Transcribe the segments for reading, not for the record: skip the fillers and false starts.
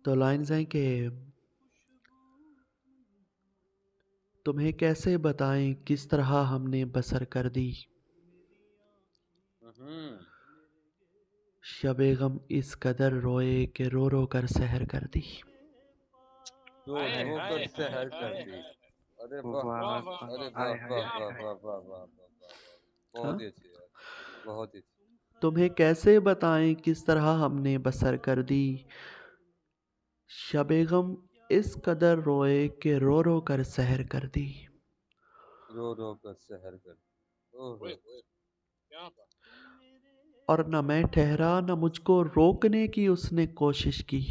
تو لائنز ہیں کہ تمہیں کیسے بتائیں کس طرح ہم نے بسر کر دی، شب غم اس قدر روئے کہ رو رو کر سحر کر دی۔ رو رو کر سحر کر دی۔ ارے واہ، واہ ارے ہائے واہ ہائے واہ واہ ہائے۔ واہ واہ واہ واہ واہ واہ، ہاں، بہت ہی اچھے یار، بہت ہی اچھے۔ تمہیں کیسے بتائیں کس طرح ہم نے بسر کر دی، شب غم اس قدر روئے کہ رو رو کر سحر کر دی۔ رو رو کر سحر کر دی۔ اوہ اوہ، اور نہ میں ٹھہرا نہ مجھ کو روکنے کی اس نے کوشش کی،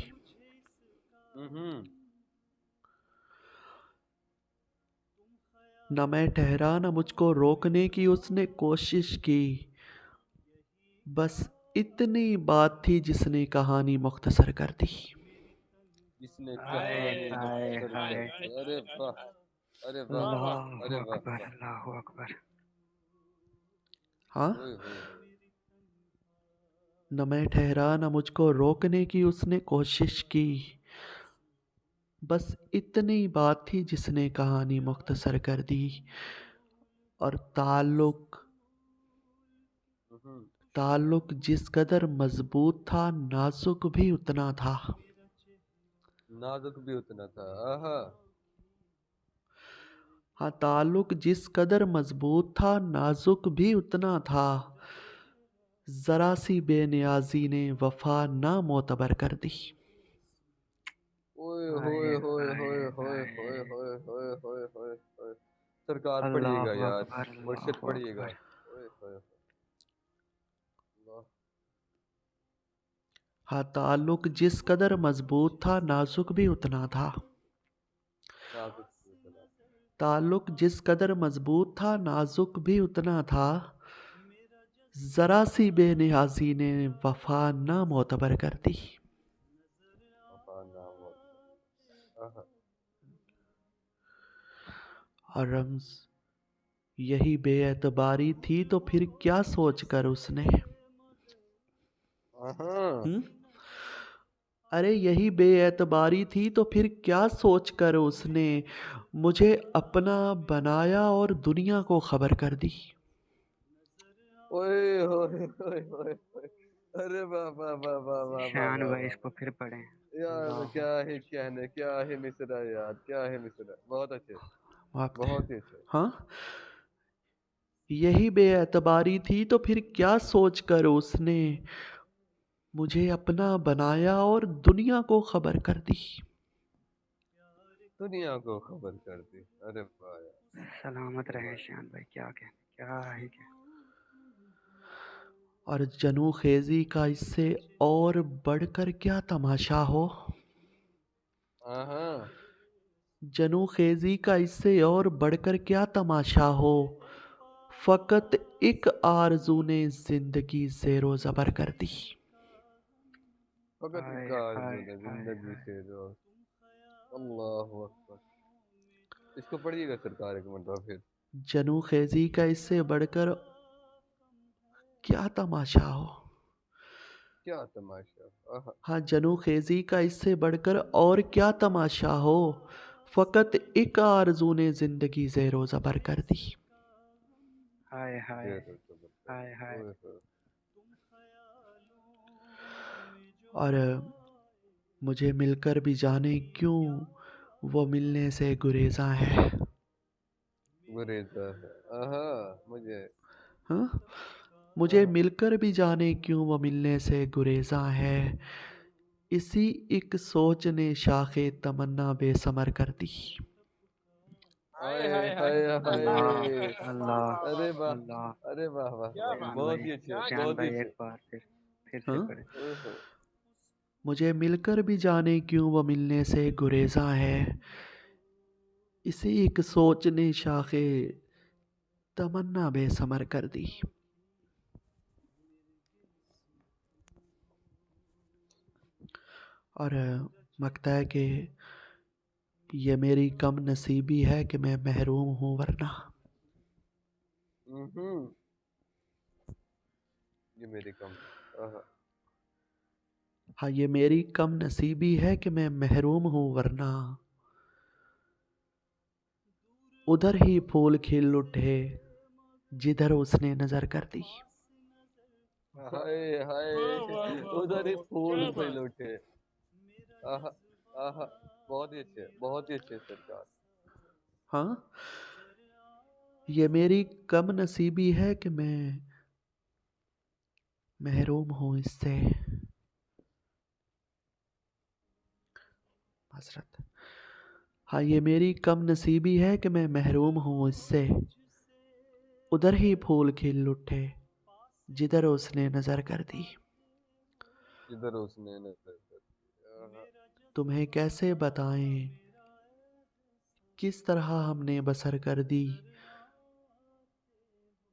نہ میں ٹھہرا نہ مجھ کو روکنے کی اس نے کوشش کی، بس اتنی بات تھی جس نے کہانی مختصر کر دی۔ جس نے ہائے کہانی ہائے مختصر کر ہائے۔ دی۔ ارے واہ، ارے واہ، اللہ ارے واہ اکبر، واہ، اللہ اکبر۔ ہاں، اوئے ہوئے ہوئے۔ نہ میں ٹھہرا نہ مجھ کو روکنے کی اس نے کوشش کی، بس اتنی بات تھی جس نے کہانی مختصر کر دی۔ اور تعلق جس قدر مضبوط تھا نازک بھی اتنا تھا۔ نازک بھی اتنا تھا۔ آہا، ہاں، تعلق جس قدر مضبوط تھا نازک بھی اتنا تھا، ذرا سی بے نیازی نے وفا نامعتبر کر دی۔ اوئے ہوئے ہائے ہوئے ہوئے ہائے ہوئے ہوئے ہائے۔ ہوئے ہوئے ہوئے ہوئے ہوئے۔ سرکار پڑھیے گا اللہ یار، اکبر، مرشد اللہ پڑھیے گا۔ اکبر۔ اوئے ہوئے ہوئے، اللہ، ہاں، تعلق جس قدر مضبوط تھا نازک بھی اتنا تھا۔ نازک بھی اتنا تھا۔ تعلق جس قدر مضبوط تھا نازک بھی اتنا تھا، ذرا سی بے نیازی نے وفا نامعتبر کر دی۔ وفا نام ہو۔ آہا، اور رمز یہی بے اعتباری تھی تو پھر کیا سوچ کر اس نے، آہا، ارے یہی بے اعتباری تھی تو پھر کیا سوچ کر اس نے مجھے اپنا بنایا اور دنیا کو خبر کر دی۔ اوئے ہوئے ہوئے ہوئے ہوئے۔ ارے واہ واہ واہ واہ واہ واہ شان واہ بھائی واہ، اس کو پھر پڑھیں۔ یار اللہ کیا ہی کہنے، کیا ہی مصرع یار، کیا ہی مصرع، بہت اچھے، وقت ہے، بہت ہی اچھے۔ ہاں، یہی بے اعتباری تھی تو پھر کیا سوچ کر اس نے مجھے اپنا بنایا اور دنیا کو خبر کر دی۔ دنیا کو خبر کر دی۔ ارے واہ یار، سلامت رہے واہ۔ شان بھائی، کیا کہ کیا ہی کہ۔ اور جنو خیزی کا اس سے اور بڑھ کر کیا تماشا ہو، آہا، جنو خیزی کا اس سے اور بڑھ کر کیا تماشا ہو، فقط ایک آرزو نے زندگی زیر و زبر کر دی۔ فقط ایک ہائے آرزو ہائے نے ہائے زندگی ہائے۔ سے جو۔ اللہ اکبر، اس کو پڑھیے گا سرکار ایک مرتبہ پھر۔ جنو خیزی کا اس سے بڑھ کر کیا تماشا ہو، کیا تماشا، آہا، ہاں، جنو خیزی کا اس سے بڑھ کر اور کیا تماشا ہو، فقط ایک آرزو نے زندگی زیر و زبر کر دی۔ ہائے ہائے زیر و زبر کر ہائے دی۔ ہائے۔ اوئے ہوئے، اور مجھے مل کر بھی جانے کیوں وہ ملنے سے گریزاں ہے، گریزہ ہے، آہا، مجھے، ہاں، مجھے آہا، مل کر بھی جانے کیوں وہ ملنے سے گریزاں ہے، اسی ایک سوچ نے شاخ تمنا بے ثمر کر دی۔ ہائے ہائے اللہ ہائے، اللہ ارے واہ، اللہ۔ ارے واہ واہ واہ، شان بہت بھائی، ہی اچھے، شان بہت ہی بھائی اچھے۔ ایک بار پھر سے ہاں، پڑھیں۔ اوئے ہوئے، مجھے مل کر بھی جانے کیوں وہ ملنے سے گریزاں ہے، اسی ایک سوچ نے شاخ تمنا بے ثمر کر دی۔ اور لگتا ہے کہ یہ میری کم نصیبی ہے کہ میں محروم ہوں، ورنہ یہ میری کم، آہا، ہاں یہ میری کم نصیبی ہے کہ میں محروم ہوں، ورنہ ادھر ہی پھول کھل اٹھے جدھر اس نے نظر کر دی۔ ہائے ہائے ادھر ہی پھول کھل اٹھے۔ آہا آہا، بہت ہی اچھے، بہت ہی اچھے سرکار۔ ہاں یہ میری کم نصیبی ہے کہ میں محروم ہوں اس سے، حضرت ہاں یہ میری کم نصیبی ہے کہ میں محروم ہوں اس سے، ادھر ہی پھول کھل اٹھے جدھر اس نے نظر کر دی۔ جدھر اس نے نظر کر دی۔ آہا، تمہیں کیسے بتائیں کس طرح ہم نے بسر کر دی،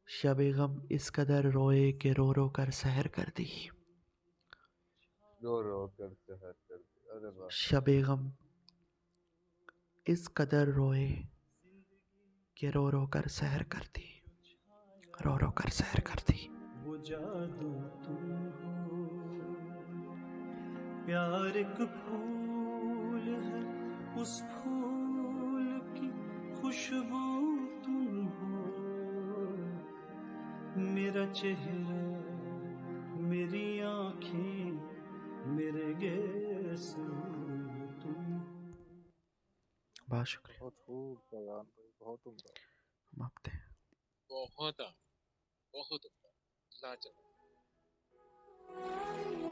شب غم اس قدر روئے کہ رو رو کر سحر کر دی۔ رو رو کر سحر کر دی۔ ارے واہ۔ شب غم اس قدر روئے کہ رو رو کر سحر کر دی، رو رو کر سحر کر دی۔ وہ جادو تم ہو، پیار ایک پھول ہے، اس پھول کی خوشبو تم ہو، میرا چہرہ، میری آنکھیں، میرے گیسو تم۔ بہت شکریہ، بہت خوب فیضان بھائی، بہت عمدہ۔ مابتے ہیں۔ بہت بہت لاجواب۔